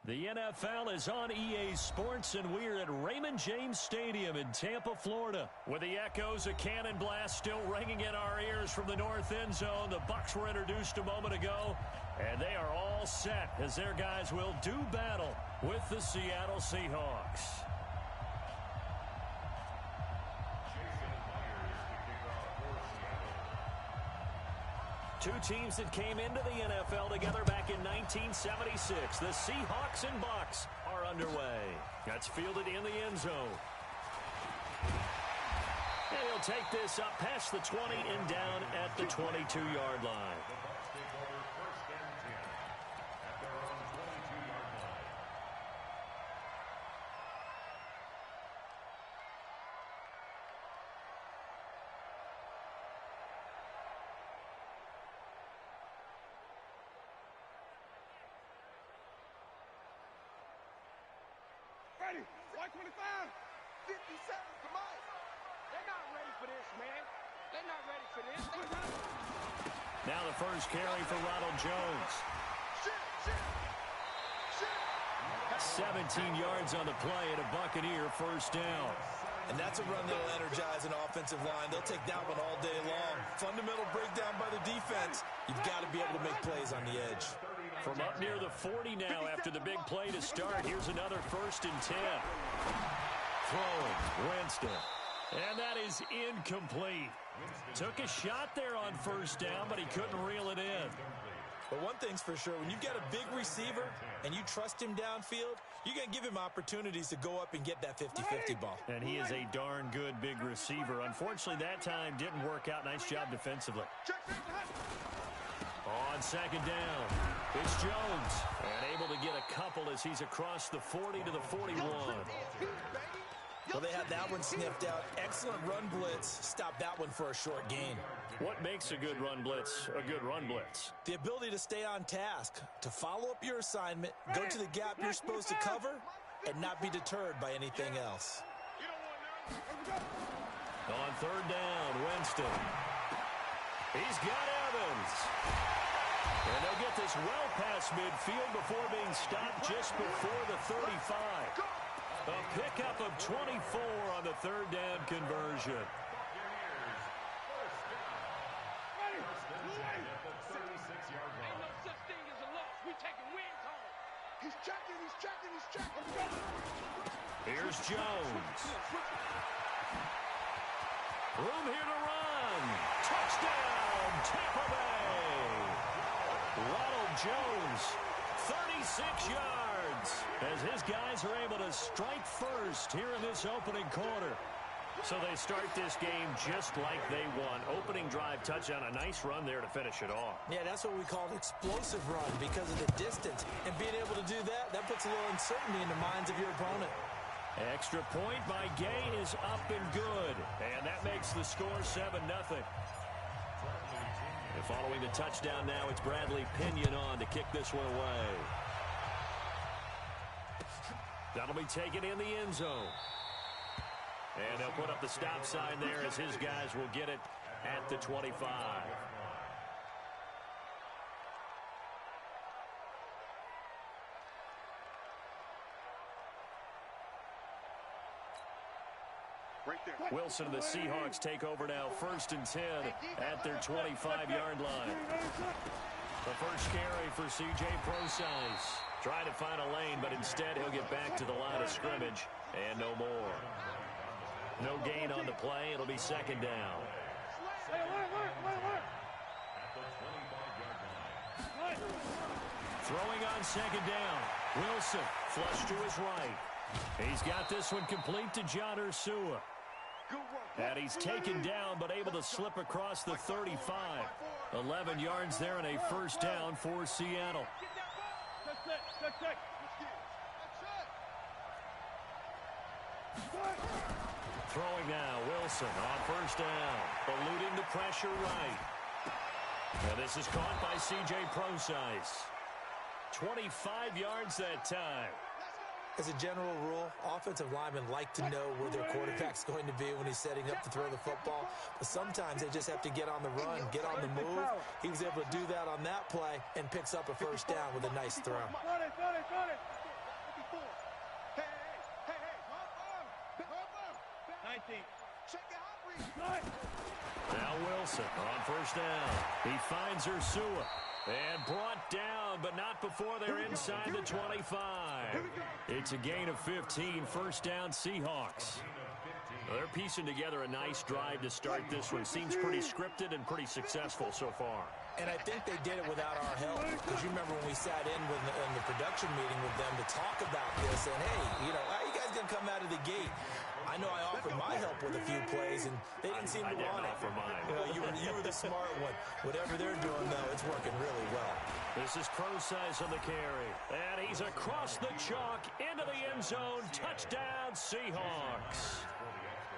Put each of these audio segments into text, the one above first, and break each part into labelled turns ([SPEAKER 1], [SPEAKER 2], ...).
[SPEAKER 1] The NFL is on EA Sports, and we're at Raymond James Stadium in Tampa, Florida. With the echoes of cannon blast still ringing in our ears from the north end zone, the Bucs were introduced a moment ago, and they are all set as their guys will do battle with the Seattle Seahawks. Two teams that came into the NFL together back in 1976. The Seahawks and Bucs are underway. That's fielded in the end zone. And he'll take this up past the 20 and down at the 22-yard line.
[SPEAKER 2] Ready, 125, 50 seconds to Mike. They're not ready for this, man. They're not ready for this.
[SPEAKER 1] Now the first carry for Ronald Jones. 17 yards on the play and a Buccaneer first down.
[SPEAKER 3] And that's a run that'll energize an offensive line. They'll take that one all day long. Fundamental breakdown by the defense. You've got to be able to make plays on the edge.
[SPEAKER 1] From up near the 40 now after the big play to start. Here's another 1st and 10. Throwing, Winston. And that is incomplete. Took a shot there on first down, but he couldn't reel it in.
[SPEAKER 3] But one thing's for sure, when you've got a big receiver and you trust him downfield, you're going to give him opportunities to go up and get that 50-50 ball.
[SPEAKER 1] And he is a darn good big receiver. Unfortunately, that time didn't work out. Nice job defensively. On second down, it's Jones. And able to get a couple as he's across the 40 to the 41.
[SPEAKER 3] Well, they had that one sniffed out. Excellent run blitz. Stop that one for a short gain.
[SPEAKER 1] What makes a good run blitz a good run blitz?
[SPEAKER 3] The ability to stay on task, to follow up your assignment, go to the gap you're supposed to cover, and not be deterred by anything else.
[SPEAKER 1] On third down, Winston. He's got Evans. And they'll get this well past midfield before being stopped just before the 35. A pickup of 24 on the third down conversion.
[SPEAKER 2] Ain't no such thing as a loss. We taking wins home. He's checking.
[SPEAKER 1] Here's Jones. Room here to run. Touchdown, Tampa Bay. Ronald Jones, 36 yards, as his guys are able to strike first here in this opening quarter. So they start this game just like they won. Opening drive touchdown, a nice run there to finish it off.
[SPEAKER 3] Yeah, that's what we call an explosive run because of the distance. And being able to do that, that puts a little uncertainty in the minds of your opponent.
[SPEAKER 1] Extra point by Gay is up and good. And that makes the score 7-0. And following the touchdown now, it's Bradley Pinion on to kick this one away. That'll be taken in the end zone. And they'll put up the stop sign there as his guys will get it at the 25.
[SPEAKER 2] Right there.
[SPEAKER 1] Wilson and the Seahawks take over now, 1st and 10 at their 25-yard line. The first carry for C.J. Procise. Trying to find a lane, but instead he'll get back to the line of scrimmage and no more. No gain on the play. It'll be second down. Throwing on second down. Wilson flush to his right. He's got this one complete to John Ursua. And he's taken down but able to slip across the 35. 11 yards there and a first down for Seattle. Throwing now, Wilson on first down. Eluding the pressure right. And this is caught by C.J. Procise. 25 yards that time.
[SPEAKER 3] As a general rule, offensive linemen like to know where their quarterback's going to be when he's setting up to throw the football. But sometimes they just have to get on the run, get on the move. He was able to do that on that play and picks up a first down with a nice throw.
[SPEAKER 1] Now Wilson on first down. He finds Ursua. And brought down, but not before they're inside the 25. It's a gain of 15, first down Seahawks. They're piecing together a nice drive to start this one. Seems pretty scripted and pretty successful so far.
[SPEAKER 3] And I think they did it without our help. Because you remember when we sat in the production meeting with them to talk about this. And, hey, how are you guys going to come out of the gate? I know I offered my help with a few plays, and they didn't seem to want it.
[SPEAKER 1] Offer mine.
[SPEAKER 3] You were the smart one. Whatever they're doing, though, it's working really well.
[SPEAKER 1] This is Procise on the carry. And he's across the chalk into the end zone. Touchdown, Seahawks.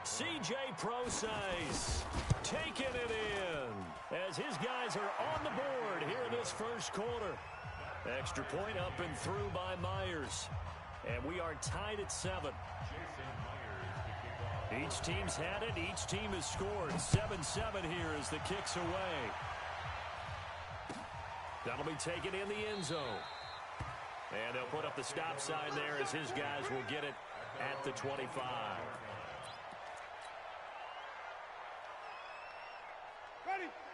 [SPEAKER 1] C.J. Procise taking it in as his guys are on the board here in this first quarter. Extra point up and through by Myers. And we are tied at 7. Each team's had it. Each team has scored. 7-7 here as the kick's away. That'll be taken in the end zone. And they'll put up the stop sign there as his guys will get it at the 25.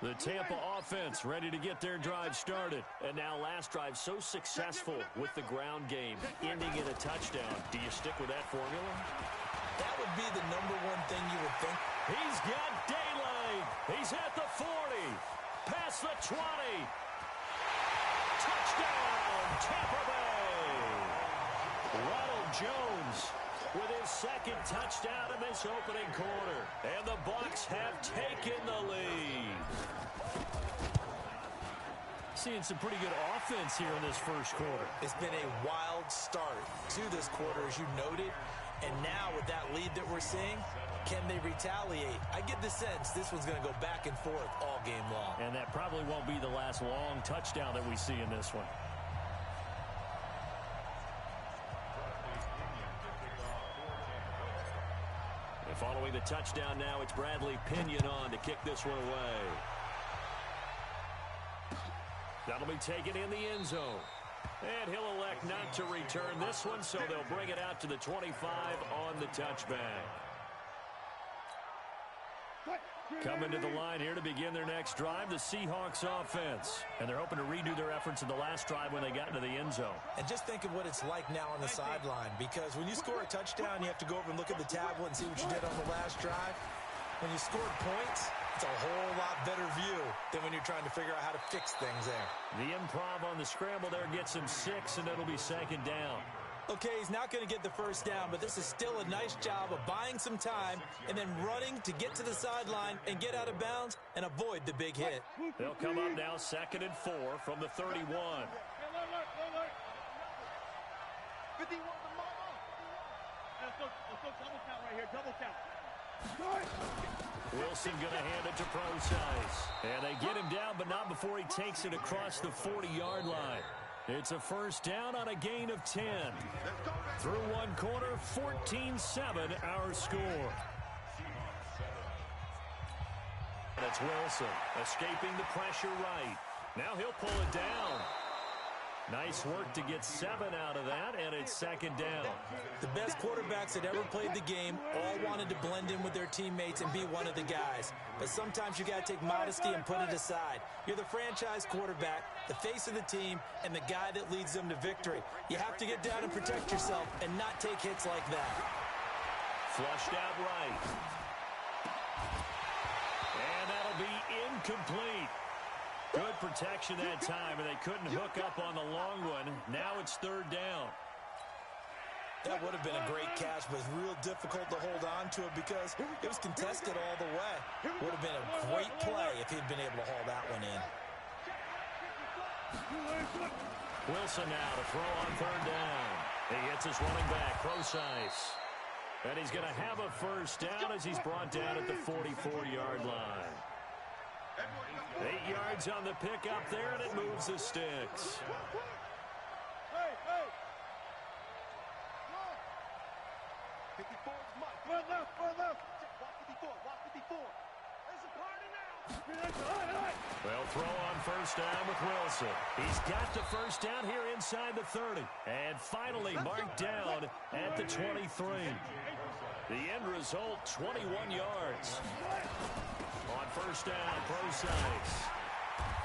[SPEAKER 1] The Tampa offense ready to get their drive started. And now last drive so successful with the ground game, ending in a touchdown. Do you stick with that formula?
[SPEAKER 3] That would be the number one thing you would think.
[SPEAKER 1] He's got daylight. He's at the 40. Past the 20. Touchdown, Tampa Bay. Ronald Jones with his second touchdown in this opening quarter. And the Bucs have taken the lead. Seeing some pretty good offense here in this first quarter.
[SPEAKER 3] It's been a wild start to this quarter, as you noted. And now with that lead that we're seeing, can they retaliate? I get the sense this one's going to go back and forth all game long.
[SPEAKER 1] And that probably won't be the last long touchdown that we see in this one. And following the touchdown now, it's Bradley Pinion on to kick this one away. That'll be taken in the end zone. And he'll elect not to return this one, so they'll bring it out to the 25 on the touchback. Coming to the line here to begin their next drive, the Seahawks offense. And they're hoping to redo their efforts in the last drive when they got into the end zone.
[SPEAKER 3] And just think of what it's like now on the sideline, because when you score a touchdown, you have to go over and look at the tablet and see what you did on the last drive. When you scored points, it's a whole lot better view than when you're trying to figure out how to fix things there.
[SPEAKER 1] The improv on the scramble there gets him 6, and it'll be second down.
[SPEAKER 3] Okay, he's not going to get the first down, but this is still a nice job of buying some time and then running to get to the sideline and get out of bounds and avoid the big hit.
[SPEAKER 1] They'll come up now 2nd and 4 from the 31.
[SPEAKER 2] 51 to Mama. Let's go double count right here, double count.
[SPEAKER 1] Wilson going to hand it to Procise. And they get him down, but not before he takes it across the 40-yard line. It's a first down on a gain of 10. Through one quarter, 14-7 our score. That's Wilson escaping the pressure right. Now he'll pull it down. Nice work to get 7 out of that, and it's second down.
[SPEAKER 3] The best quarterbacks that ever played the game all wanted to blend in with their teammates and be one of the guys. But sometimes you got to take modesty and put it aside. You're the franchise quarterback, the face of the team, and the guy that leads them to victory. You have to get down and protect yourself and not take hits like that.
[SPEAKER 1] Flushed out right. And that'll be incomplete. Good protection that time, and they couldn't hook up on the long one. Now it's third down.
[SPEAKER 3] That would have been a great catch, but it's real difficult to hold on to it because it was contested all the way. Would have been a great play if he'd been able to haul that one in.
[SPEAKER 1] Wilson now to throw on third down. He hits his running back, Procise. And he's going to have a first down as he's brought down at the 44-yard line. 8 yards on the pickup there, and it moves the sticks.
[SPEAKER 2] Hey! 54 is Mike. Run left. Walk 54. There's a party now.
[SPEAKER 1] They'll throw on first down with Wilson. He's got the first down here inside the 30. And finally marked down at the 23. The end result, 21 yards. On first down, Procise.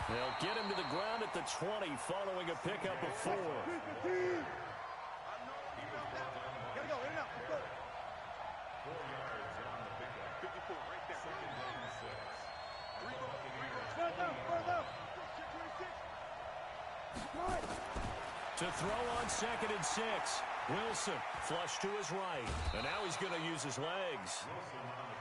[SPEAKER 1] They'll get him to the ground at the 20 following a pickup of 4. To throw on 2nd and 6. Wilson flush to his right. And now he's going to use his legs.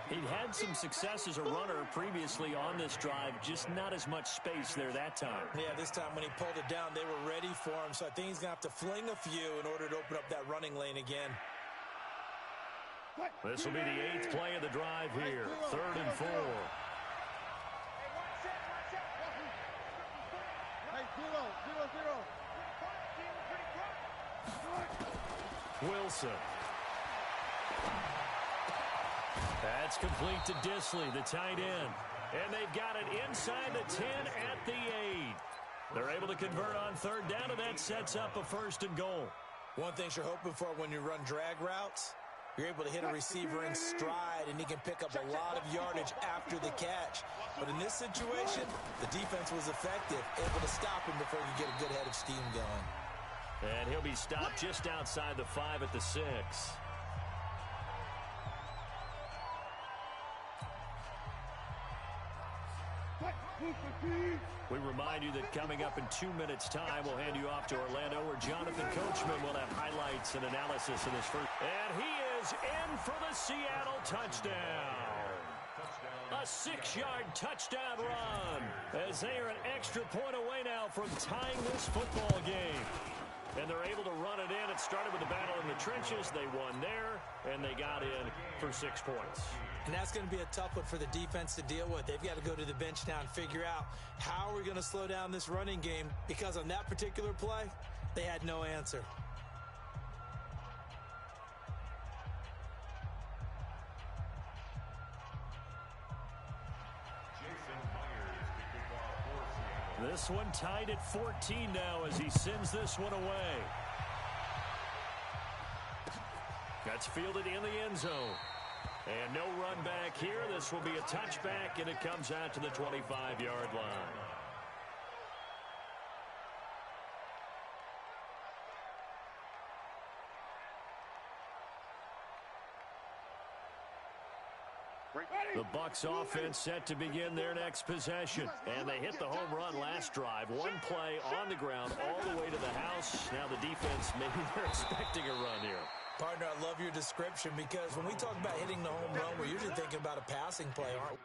[SPEAKER 1] He'd had some success as a runner previously on this drive, just not as much space there that time.
[SPEAKER 3] Yeah, this time when he pulled it down, they were ready for him. So I think he's going to have to fling a few in order to open up that running lane again.
[SPEAKER 1] This will be the 8th play of the drive here. 3rd and 4. Wilson. That's complete to Disley, the tight end. And they've got it inside the 10 at the 8. They're able to convert on 3rd down, and that sets up a 1st and goal.
[SPEAKER 3] One thing you're hoping for when you run drag routes, you're able to hit a receiver in stride, and he can pick up a lot of yardage after the catch. But in this situation, the defense was effective, able to stop him before he could get a good head of steam going.
[SPEAKER 1] And he'll be stopped just outside the 5 at the 6. We remind you that coming up in 2 minutes' time, we'll hand you off to Orlando, where Jonathan Coachman will have highlights and analysis in his first. And he is in for the Seattle touchdown. A 6-yard touchdown run, as they are an extra point away now from tying this football game. And they're able to run it in. It started with the battle in the trenches. They won there, and they got in for 6 points.
[SPEAKER 3] And that's going to be a tough one for the defense to deal with. They've got to go to the bench now and figure out how are we going to slow down this running game, because on that particular play, they had no answer.
[SPEAKER 1] This one tied at 14 now as he sends this one away. That's fielded in the end zone. And no run back here. This will be a touchback, and it comes out to the 25-yard line. The Bucs offense set to begin their next possession. And they hit the home run last drive. One play on the ground all the way to the house. Now the defense, maybe they're expecting a run here.
[SPEAKER 3] Partner, I love your description, because when we talk about hitting the home run, we're usually thinking about a passing play, aren't we?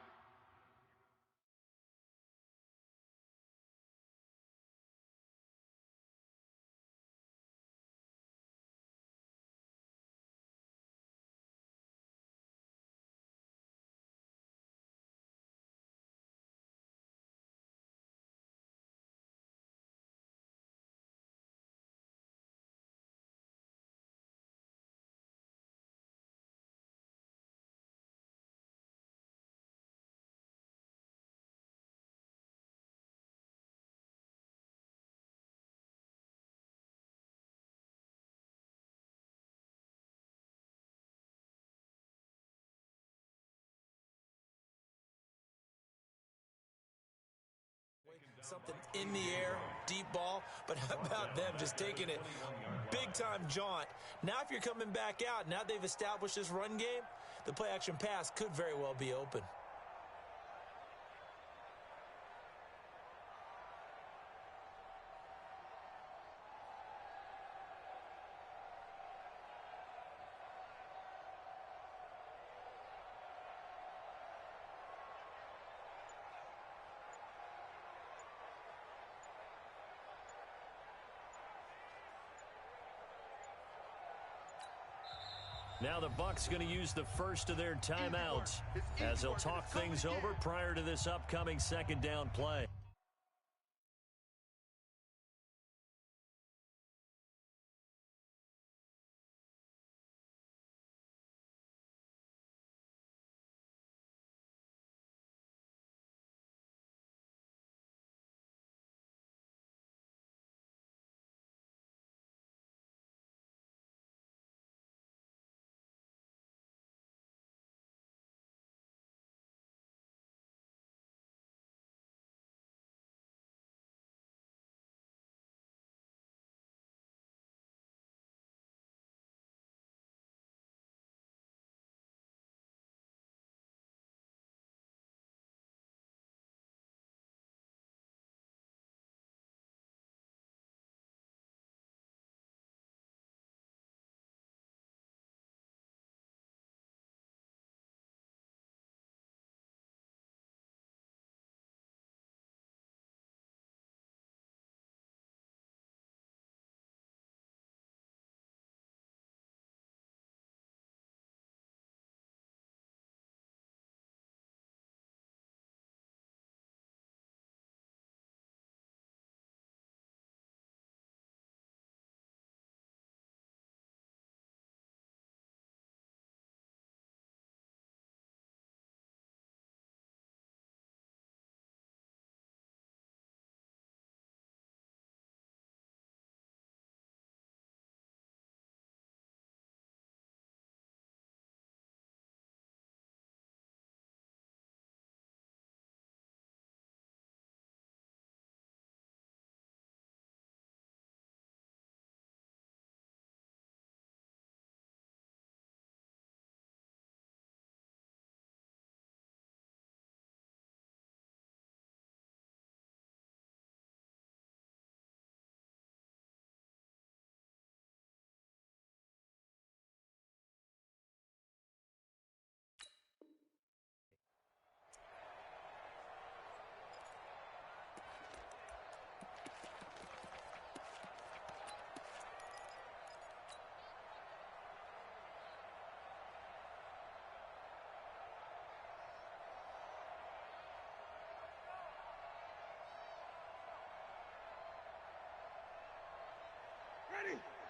[SPEAKER 3] Something in the air, deep ball, but how about them just taking it big-time jaunt? Now if you're coming back out, now they've established this run game, the play-action pass could very well be open.
[SPEAKER 1] Now the Bucs going to use the first of their timeouts as they'll talk things over prior to this upcoming 2nd down play.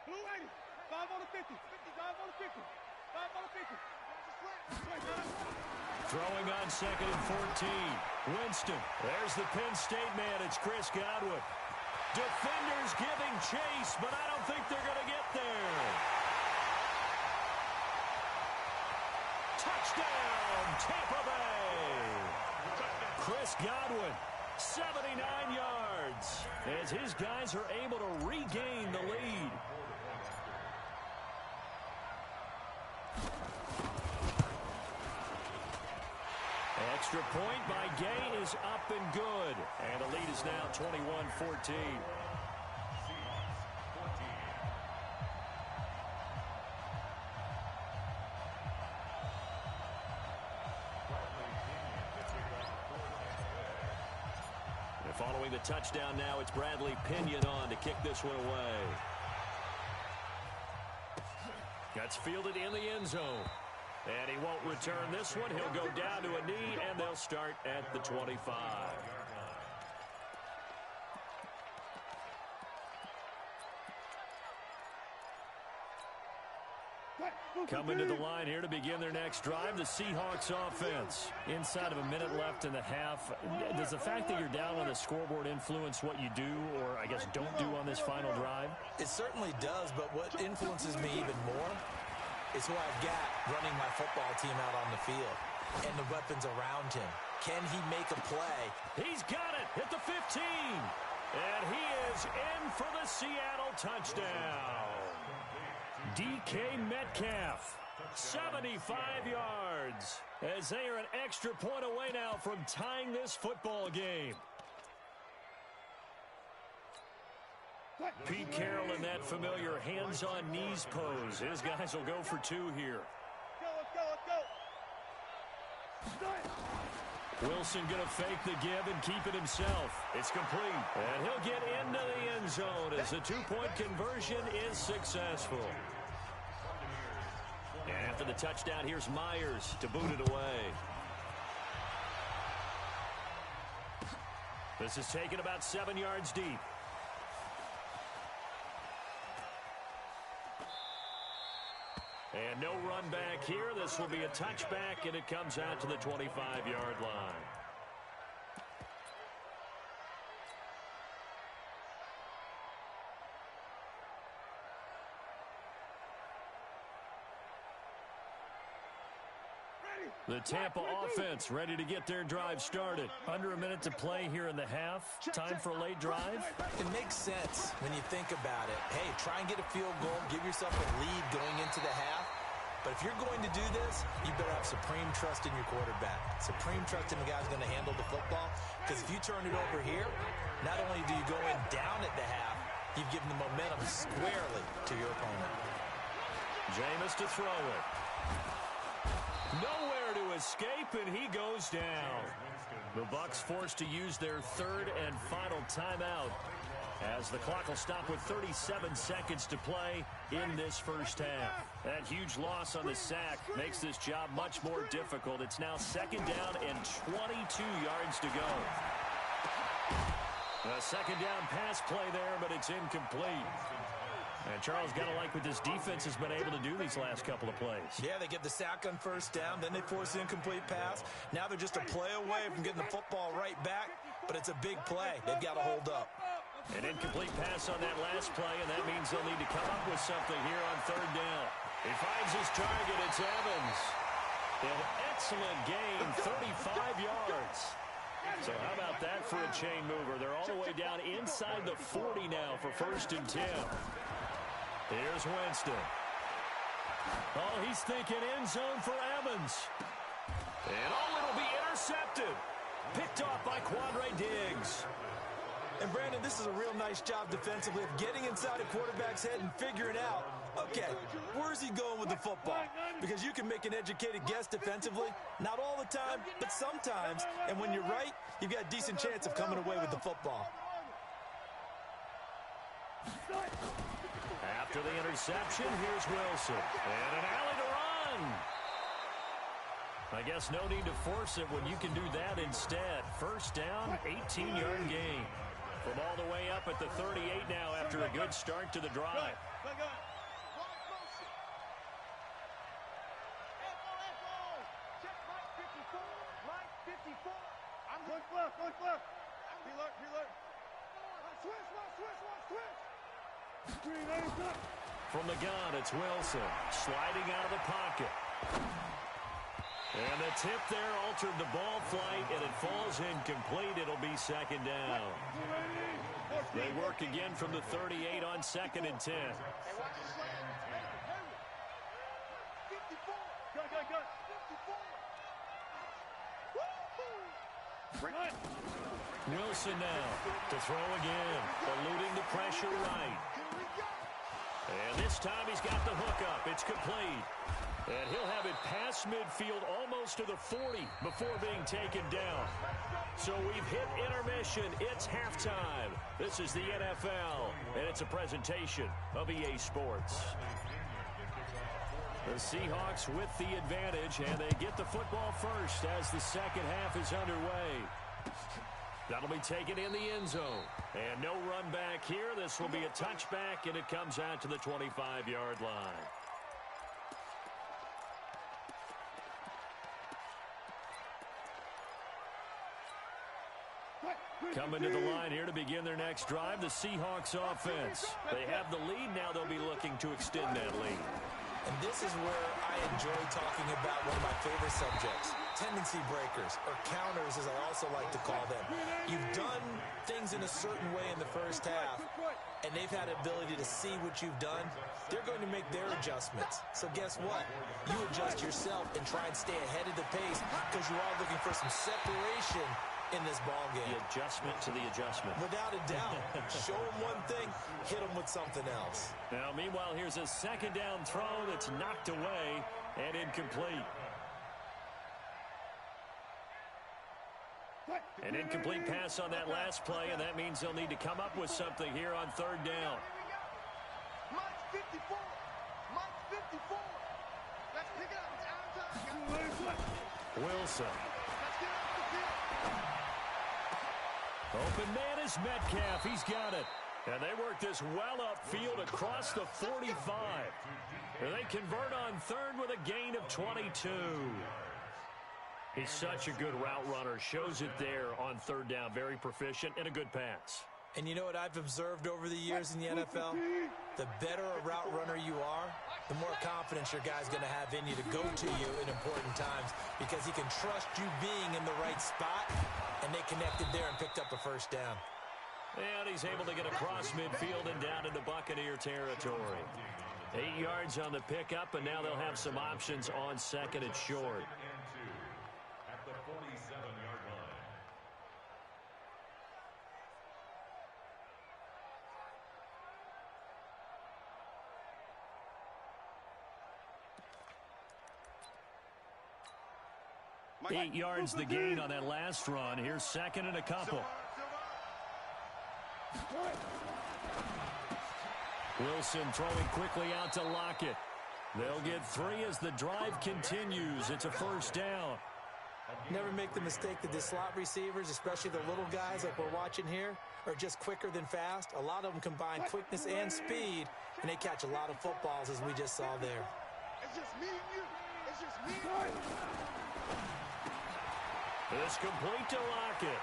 [SPEAKER 2] Blue 80. 5 on the 50. 55 on the 50. 5 on the 50.
[SPEAKER 1] Throwing on 2nd and 14. Winston. There's the Penn State man. It's Chris Godwin. Defenders giving chase, but I don't think they're going to get there. Touchdown, Tampa Bay. Chris Godwin, 79 yards, as his guys are able to regain the lead. Extra point by Gay is up and good. And the lead is now 21-14. And following the touchdown now, it's Bradley Pinion on to kick this one away. That's fielded in the end zone. And he won't return this one. He'll go down to a knee, and they'll start at the 25. Coming to the line here to begin their next drive, the Seahawks offense. Inside of a minute left in the half, does the fact that you're down on the scoreboard influence what you do, or I guess don't do on this final drive?
[SPEAKER 3] It certainly does, but what influences me even more is who I've got running my football team out on the field and the weapons around him. Can he make a play?
[SPEAKER 1] He's got it at the 15. And he is in for the Seattle touchdown. DK Metcalf, 75 yards, as they are an extra point away now from tying this football game. Pete Carroll in that familiar hands-on knees pose. His guys will go for 2 here. Wilson going to fake the give and keep it himself. It's complete. And he'll get into the end zone as the 2-point conversion is successful. And after the touchdown, here's Myers to boot it away. This is taken about 7 yards deep. And no run back here. This will be a touchback, and it comes out to the 25-yard line. The Tampa offense ready to get their drive started. Under a minute to play here in the half. Time for a late drive.
[SPEAKER 3] It makes sense when you think about it. Hey, try and get a field goal. Give yourself a lead going into the half. But if you're going to do this, you better have supreme trust in your quarterback. Supreme trust in the guy's going to handle the football. Because if you turn it over here, not only do you go in down at the half, you've given the momentum squarely to your opponent.
[SPEAKER 1] Jameis to throw it. Nowhere to escape, and he goes down. The Bucs forced to use their third and final timeout as the clock will stop with 37 seconds to play in this first half. That huge loss on the sack makes this job much more difficult. It's now 2nd down and 22 yards to go. A 2nd down pass play there, but it's incomplete. And Charles, got to like what this defense has been able to do these last couple of plays. Yeah, they get the sack on 1st down, then they force the incomplete pass. Now they're just a play away from getting the football right back, but it's a big play. They've got to hold up. An incomplete pass on that last play, and that means they'll need to come up with something here on 3rd down. He finds his target. It's Evans. An excellent gain, 35 yards. So how about that for a chain mover? They're all the way down inside the 40 now for 1st and 10. Here's Winston. Oh, he's thinking end zone for Evans. And it'll be intercepted. Picked off by Quandre Diggs.
[SPEAKER 3] And Brandon, this is a real nice job defensively of getting inside a quarterback's head and figuring out, okay, where's he going with the football? Because you can make an educated guess defensively. Not all the time, but sometimes. And when you're right, you've got a decent chance of coming away with the football.
[SPEAKER 1] After the interception, here's Wilson. And an alley to run. I guess no need to force it when you can do that instead. 1st down, 18-yard gain. From all the way up at the 38 now after a good start to the drive. From the gun, it's Wilson sliding out of the pocket. And the tip there altered the ball flight, and it falls incomplete. It'll be second down. They work again from the 38 on 2nd and 10. Wilson now to throw again, eluding the pressure right. And this time he's got the hook up. It's complete. And he'll have it past midfield almost to the 40 before being taken down. So we've hit intermission. It's halftime. This is the NFL, and it's a presentation of EA Sports. The Seahawks with the advantage, and they get the football first as the second half is underway. That'll be taken in the end zone. And no run back here. This will be a touchback, and it comes out to the 25-yard line. Coming to the line here to begin their next drive, the Seahawks offense. They have the lead. Now they'll be looking to extend that lead.
[SPEAKER 3] And this is where I enjoy talking about one of my favorite subjects, tendency breakers, or counters as I also like to call them. You've done things in a certain way in the first half, and they've had the ability to see what you've done. They're going to make their adjustments. So guess what? You adjust yourself and try and stay ahead of the pace because you are looking for some separation in this ball game.
[SPEAKER 1] The adjustment to the adjustment.
[SPEAKER 3] Without a doubt. Show them one thing, hit them with something else.
[SPEAKER 1] Now, meanwhile, here's a second down throw that's knocked away and incomplete. An incomplete pass on that last play, and that means they'll need to come up with something here on third down.
[SPEAKER 2] Mike 54. Mike 54. Let's pick it up. It's out of time.
[SPEAKER 1] Wilson.
[SPEAKER 2] Let's get off the field.
[SPEAKER 1] Open man is Metcalf. He's got it. And they work this well upfield across the 45. And they convert on third with a gain of 22. He's such a good route runner. Shows it there on third down. Very proficient and a good pass.
[SPEAKER 3] And you know what I've observed over the years in the NFL? The better a route runner you are, the more confidence your guy's going to have in you to go to you in important times because he can trust you being in the right spot, and they connected there and picked up a first down.
[SPEAKER 1] And he's able to get across midfield and down into Buccaneer territory. 8 yards on the pickup, and now they'll have some options on second and short.
[SPEAKER 4] At the 47-yard line.
[SPEAKER 2] Mike,
[SPEAKER 1] 8 yards the gain on that last run. Here's second and a couple. Wilson throwing quickly out to Lockett. They'll get 3 as the drive continues. It's a first down.
[SPEAKER 3] Never make the mistake that the slot receivers, especially the little guys like we're watching here, are just quicker than fast. A lot of them combine quickness and speed, and they catch a lot of footballs, as we just saw there.
[SPEAKER 2] It's just me and you. It's just me and you.
[SPEAKER 1] It's complete to Lockett.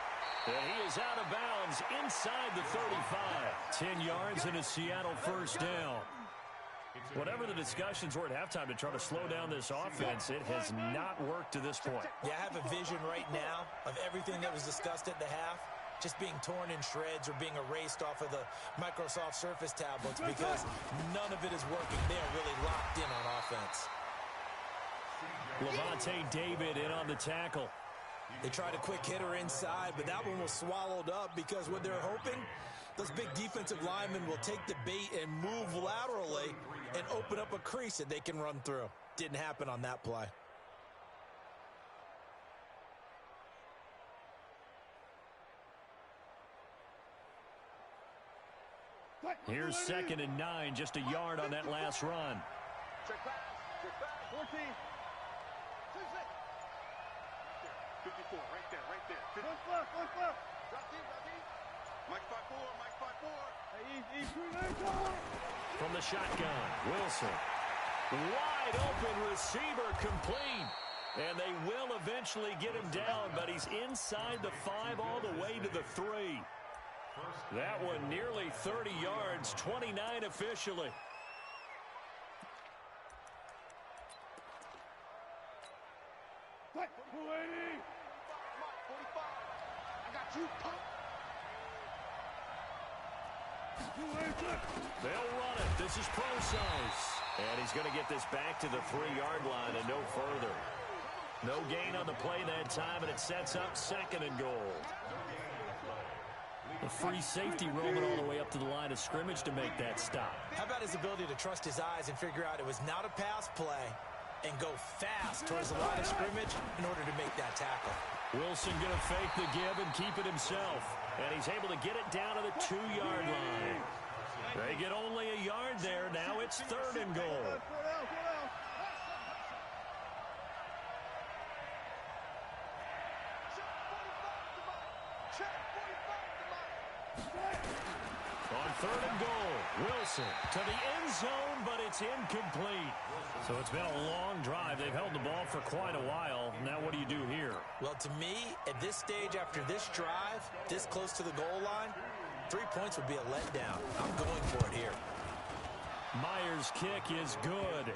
[SPEAKER 1] And he is out of bounds inside the 35. 10 yards and a Seattle first down. Whatever the discussions were at halftime to try to slow down this offense, it has not worked to this point.
[SPEAKER 3] Yeah, I have a vision right now of everything that was discussed at the half just being torn in shreds or being erased off of the Microsoft Surface tablets because none of it is working. They are really locked in on offense.
[SPEAKER 1] Levante David in on the tackle.
[SPEAKER 3] They tried a quick hitter inside, but that one was swallowed up because what they're hoping, those big defensive linemen will take the bait and move laterally and open up a crease that they can run through. Didn't happen on that play.
[SPEAKER 1] Here's second and 9, just a yard on that last run.
[SPEAKER 2] Check back. 14. 54, right there. One flip. Drop deep. Mike 5-4.
[SPEAKER 1] From the shotgun, Wilson. Wide open receiver complete. And they will eventually get him down, but he's inside the 5 all the way to the 3. That one nearly 30 yards, 29 officially. They'll run it. This is Procise. And he's going to get this back to the 3-yard line and no further. No gain on the play that time, and it sets up 2nd and goal.
[SPEAKER 5] A free safety roaming all the way up to the line of scrimmage to make that stop.
[SPEAKER 3] How about his ability to trust his eyes and figure out it was not a pass play and go fast towards the line of scrimmage in order to make that tackle.
[SPEAKER 1] Wilson going to fake the give and keep it himself. And he's able to get it down to the 2-yard line. They get only a yard there. Now it's 3rd and goal. On 3rd and goal, Wilson to the end zone, but it's incomplete.
[SPEAKER 5] So it's been a long drive. They've held the ball for quite a while. Now what do you do here?
[SPEAKER 3] Well, to me, at this stage, after this drive, this close to the goal line, 3 points would be a letdown. I'm going for it here.
[SPEAKER 1] Myers' kick is good.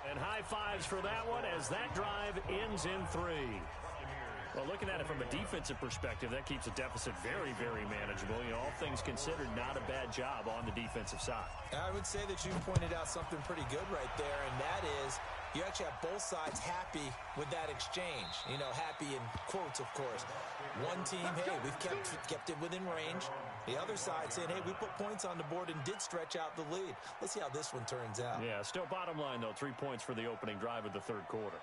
[SPEAKER 1] And high fives for that one as that drive ends in 3.
[SPEAKER 5] Well, looking at it from a defensive perspective, that keeps the deficit very, very manageable. You know, all things considered, not a bad job on the defensive side.
[SPEAKER 3] I would say that you pointed out something pretty good right there, and that is you actually have both sides happy with that exchange. You know, happy in quotes, of course. One team, hey, we've kept it within range. The other side saying, hey, we put points on the board and did stretch out the lead. Let's see how this one turns out.
[SPEAKER 5] Yeah, still bottom line, though, 3 points for the opening drive of the 3rd quarter.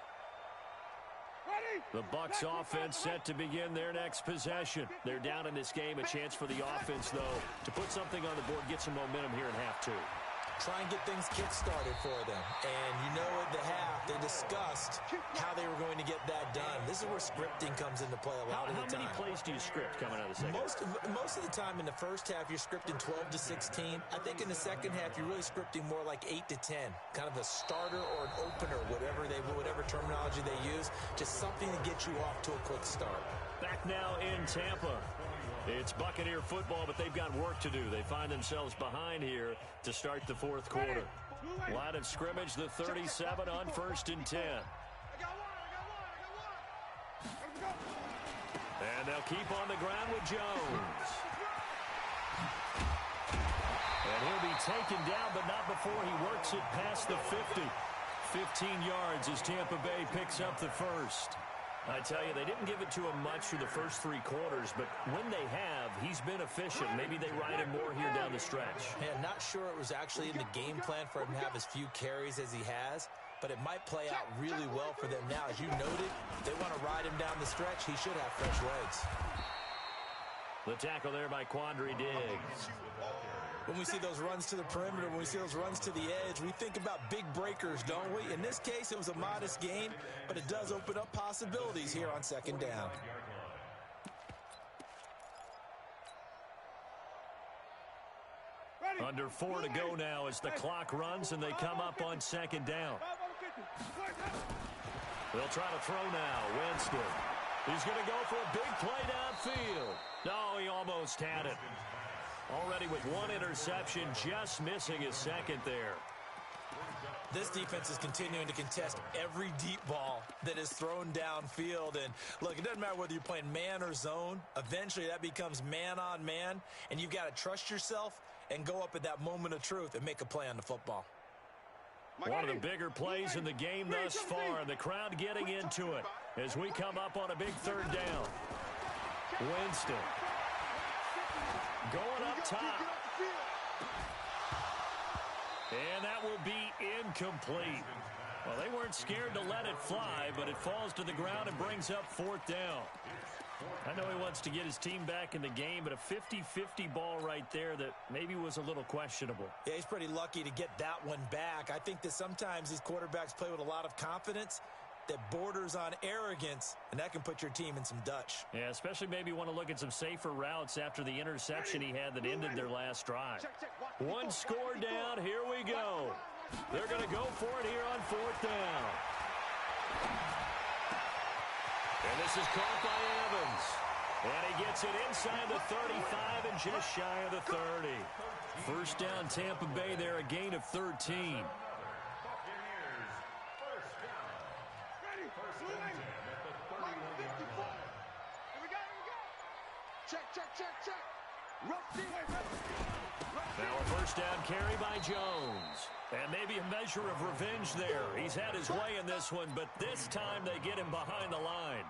[SPEAKER 1] The Bucs offense set to begin their next possession. They're down in this game. A chance for the offense, though, to put something on the board, get some momentum here in half 2.
[SPEAKER 3] Try and get things kick-started for them. And you know at the half, they discussed how they were going to get that done. This is where scripting comes into play a lot of the time.
[SPEAKER 5] How many plays do you script coming out of the second?
[SPEAKER 3] Most of the time in the first half, you're scripting 12 to 16. I think in the second half, you're really scripting more like 8 to 10. Kind of a starter or an opener, whatever terminology they use. Just something to get you off to a quick start.
[SPEAKER 1] Back now in Tampa. It's Buccaneer football, but they've got work to do. They find themselves behind here to start the 4th quarter. Line of scrimmage, the 37 on 1st and 10. And they'll keep on the ground with Jones. And he'll be taken down, but not before he works it past the 50. 15 yards as Tampa Bay picks up the first. I tell you, they didn't give it to him much through the first 3 quarters, but when they have, he's been efficient. Maybe they ride him more here down the stretch.
[SPEAKER 3] Man, not sure it was actually in the game plan for him to have as few carries as he has, but it might play out really well for them now. As you noted, they want to ride him down the stretch. He should have fresh legs.
[SPEAKER 1] The tackle there by Quandre Diggs.
[SPEAKER 3] When we see those runs to the perimeter, when we see those runs to the edge, we think about big breakers, don't we? In this case, it was a modest gain, but it does open up possibilities here on 2nd down.
[SPEAKER 1] Under 4 to go now as the clock runs and they come up on 2nd down. They'll try to throw now. Winston. He's going to go for a big play downfield. No, he almost had it. Already with 1 interception, just missing his 2nd there.
[SPEAKER 3] This defense is continuing to contest every deep ball that is thrown downfield. And look, it doesn't matter whether you're playing man or zone. Eventually, that becomes man on man. And you've got to trust yourself and go up at that moment of truth and make a play on the football.
[SPEAKER 1] One of the bigger plays in the game thus far. The crowd getting into it as we come up on a big 3rd down. Winston. Going up top. And that will be incomplete. Well, they weren't scared to let it fly, but it falls to the ground and brings up 4th down. I know he wants to get his team back in the game, but a 50-50 ball right there that maybe was a little questionable.
[SPEAKER 3] Yeah, he's pretty lucky to get that one back. I think that sometimes these quarterbacks play with a lot of confidence, that borders on arrogance, and that can put your team in some Dutch.
[SPEAKER 5] Yeah, especially maybe want to look at some safer routes after the interception he had that ended their last drive. One score down. Here we go. They're going to go for it here on fourth down. And this is caught by Evans. And he gets it inside the 35 and just shy of the 30. First down, Tampa Bay there, a gain of 13. Now a first down carry by Jones. And maybe a measure of revenge there. He's had his way in this one, but this time they get him behind the line.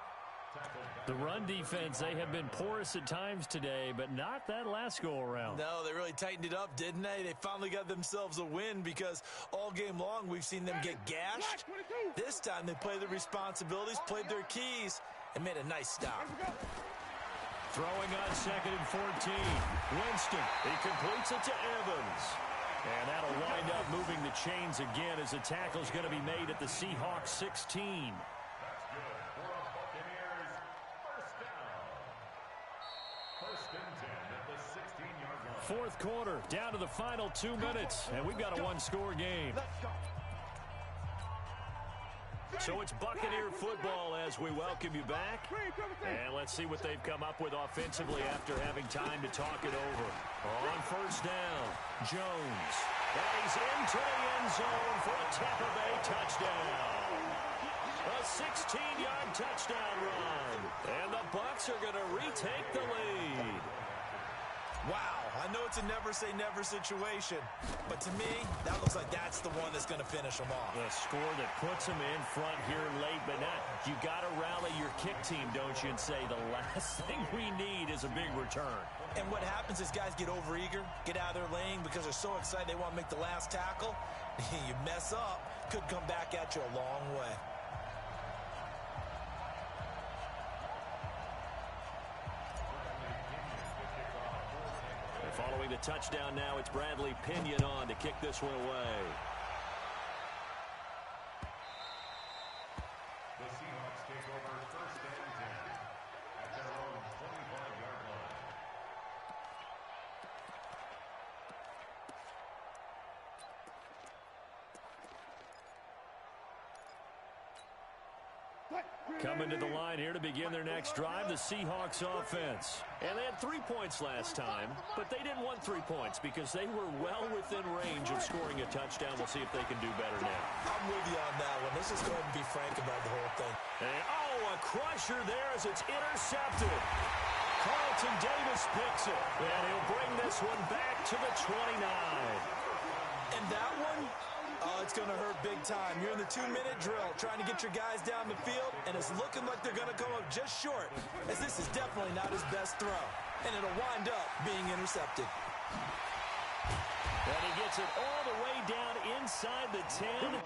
[SPEAKER 5] The run defense, they have been porous at times today, but not that last go-around.
[SPEAKER 3] No, they really tightened it up, didn't they? They finally got themselves a win because all game long we've seen them get gashed. This time they played their responsibilities, played their keys, and made a nice stop.
[SPEAKER 5] Throwing on 2nd and 14. Winston, he completes it to Evans. And that'll wind up moving the chains again as the tackle's going to be made at the Seahawks 16. Fourth quarter, down to the final 2 minutes, and we've got a one-score game. So it's Buccaneer football as we welcome you back. And let's see what they've come up with offensively after having time to talk it over. On first down, Jones. And he's into the end zone for a Tampa Bay touchdown. A 16-yard touchdown run. And the Bucs are going to retake the lead.
[SPEAKER 3] Wow, I know it's a never-say-never situation, but to me, that looks like that's the one that's going to finish them off.
[SPEAKER 5] The score that puts them in front here late, but not. You got to rally your kick team, don't you, and say the last thing we need is a big return.
[SPEAKER 3] And what happens is guys get overeager, get out of their lane because they're so excited they want to make the last tackle. You mess up, could come back at you a long way.
[SPEAKER 5] Following the touchdown now, it's Bradley Pinion on to kick this one away.
[SPEAKER 4] The Seahawks take over first and 10 at their own 25-yard line.
[SPEAKER 5] Coming to the line here to begin their next drive, the Seahawks offense. And they had 3 points last time, but they didn't want 3 points because they were well within range of scoring a touchdown. We'll see if they can do better now.
[SPEAKER 3] I'm with you on that one. Let's just go ahead and be frank about the whole thing.
[SPEAKER 5] And, a crusher there as it's intercepted. Carlton Davis picks it, and he'll bring this one back to the 29.
[SPEAKER 3] And that one, it's going to hurt big time. You're in the 2-minute drill trying to get your guys down the field, and it's looking like they're going to come up just short, as this is definitely not his best throw. And it'll wind up being intercepted.
[SPEAKER 5] And he gets it all the way down inside the 10.